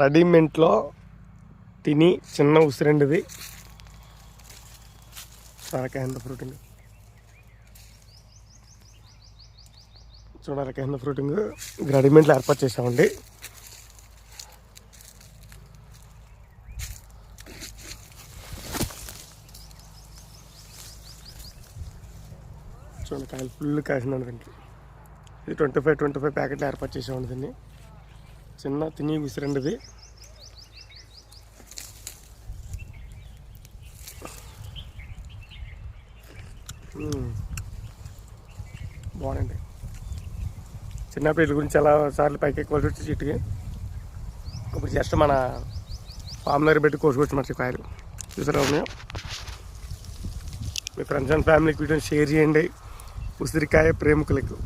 రెడీమేడ్లో తిని చిన్న ఉసిరండిది రకమైన ఫ్రూటింగ్. చూడాలి రకమైన ఫ్రూటింగ్ రెడీమేడ్లో ఏర్పాటు చేసామండి. చూడండి కాయలు ఫుల్ కాసిందండి దీనికి. ఇది 25 ప్యాకెట్లు ఏర్పాటు చేసామండి దీన్ని. చిన్న తిని ఉసిరండిది. బాగుందండి. చిన్న పిల్లల గురించి చాలా సార్లు పైకి ఎక్కువలసి వచ్చి చెట్టుకి ఇప్పుడు జస్ట్ మన ఫామ్ దగ్గర పెట్టి కోసుకొచ్చి మంచి కాయలు చూసారా ఉన్నాయో. మీ ఫ్రెండ్స్ అండ్ ఫ్యామిలీకి వీడియోని షేర్ చేయండి. ఉసిరికాయ ప్రేమికులకు.